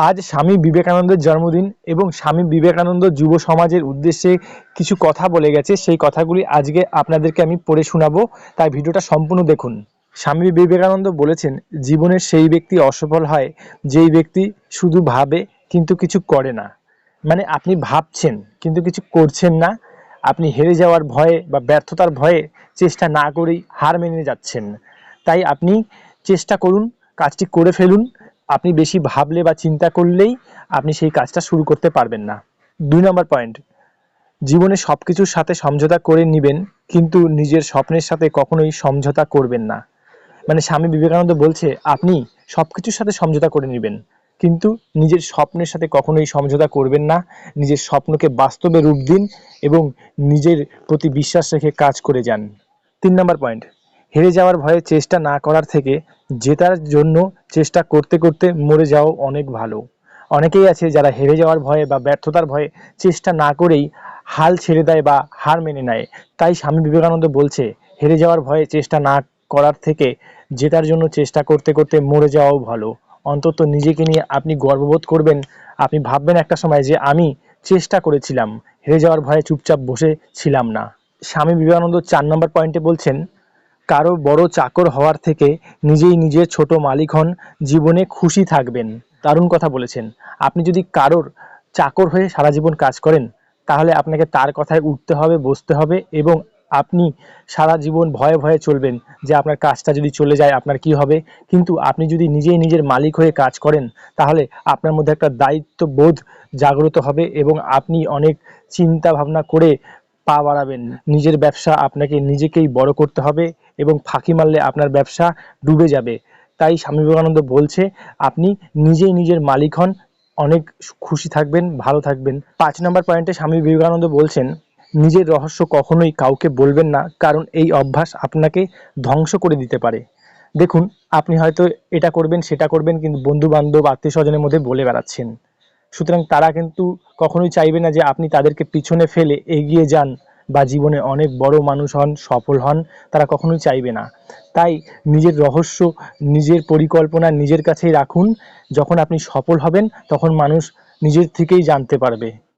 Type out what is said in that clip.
আজ স্বামী বিবেকানন্দের জন্মদিন এবং স্বামী বিবেকানন্দ যুব সমাজের উদ্দেশ্যে কিছু কথা বলে গেছে। সেই কথাগুলি আজকে আপনাদেরকে আমি পড়ে শোনাবো, তাই ভিডিওটা সম্পূর্ণ দেখুন। স্বামী বিবেকানন্দ বলেছেন, জীবনের সেই ব্যক্তি অসফল হয় যেই ব্যক্তি শুধু ভাবে কিন্তু কিছু করে না। মানে আপনি ভাবছেন কিন্তু কিছু করছেন না, আপনি হেরে যাওয়ার ভয়ে বা ব্যর্থতার ভয়ে চেষ্টা না করেই হার মেনে যাচ্ছেন। তাই আপনি চেষ্টা করুন, কাজটি করে ফেলুন। আপনি বেশি ভাবলে বা চিন্তা করলেই আপনি সেই কাজটা শুরু করতে পারবেন না। 2 নম্বর পয়েন্ট, জীবনে সব কিছুর সাথে সমঝোতা করে নেবেন কিন্তু নিজের স্বপ্নের সাথে কখনোই সমঝোতা করবেন না। মানে স্বামী বিবেকানন্দ বলছে, আপনি সব কিছুর সাথে সমঝোতা করে নেবেন কিন্তু নিজের স্বপ্নের সাথে কখনোই সমঝোতা করবেন না। নিজের স্বপ্নকে বাস্তবে রূপ দিন এবং নিজের প্রতি বিশ্বাস রেখে কাজ করে যান। 3 নম্বর পয়েন্ট, হেরে যাওয়ার ভয়ে চেষ্টা না করার থেকে জেতার জন্য চেষ্টা করতে করতে মরে যাওয়া অনেক ভালো। অনেকেই আছে যারা হেরে যাওয়ার ভয়ে বা ব্যর্থতার ভয়ে চেষ্টা না করেই হাল ছেড়ে দেয় বা হার মেনে নেয়। তাই স্বামী বিবেকানন্দ বলছে, হেরে যাওয়ার ভয়ে চেষ্টা না করার থেকে জেতার জন্য চেষ্টা করতে করতে মরে যাওয়াও ভালো। অন্তত নিজেকে নিয়ে আপনি গর্ববোধ করবেন। আপনি ভাববেন একটা সময় যে আমি চেষ্টা করেছিলাম, হেরে যাওয়ার ভয়ে চুপচাপ বসে ছিলাম না। স্বামী বিবেকানন্দ 4 নম্বর পয়েন্টে বলছেন, কারো বড় চাকর হওয়ার থেকে নিজেই নিজের ছোট মালিক হন, জীবনে খুশি থাকবেন। দারুণ কথা বলেছেন। আপনি যদি কারোর চাকর হয়ে সারা জীবন কাজ করেন তাহলে আপনাকে তার কথায় উঠতে হবে, বসতে হবে এবং আপনি সারা জীবন ভয়ে ভয়ে চলবেন যে আপনার কাজটা যদি চলে যায় আপনার কি হবে। কিন্তু আপনি যদি নিজেই নিজের মালিক হয়ে কাজ করেন তাহলে আপনার মধ্যে একটা দায়িত্ববোধ জাগ্রত হবে এবং আপনি অনেক চিন্তা ভাবনা করে পা বাড়াবেন। নিজের ব্যবসা আপনাকে নিজেকেই বড় করতে হবে এবং ফাঁকি মারলে আপনার ব্যবসা ডুবে যাবে। তাই স্বামী বিবেকানন্দ বলছে, আপনি নিজেই নিজের মালিক হন, অনেক খুশি থাকবেন, ভালো থাকবেন। 5 নম্বর পয়েন্টে স্বামী বিবেকানন্দ বলছেন, নিজের রহস্য কখনোই কাউকে বলবেন না, কারণ এই অভ্যাস আপনাকে ধ্বংস করে দিতে পারে। দেখুন, আপনি হয়তো এটা করবেন সেটা করবেন কিন্তু বন্ধু বান্ধব আত্মীয় স্বজনের মধ্যে বলে বেড়াচ্ছেন, সুতরাং তারা কিন্তু কখনোই চাইবে না যে আপনি তাদেরকে পিছনে ফেলে এগিয়ে যান বা জীবনে অনেক বড় মানুষ হন, সফল হন। তারা কখনোই চাইবে না। তাই নিজের রহস্য, নিজের পরিকল্পনা নিজের কাছেই রাখুন। যখন আপনি সফল হবেন তখন মানুষ নিজের থেকেই জানতে পারবে।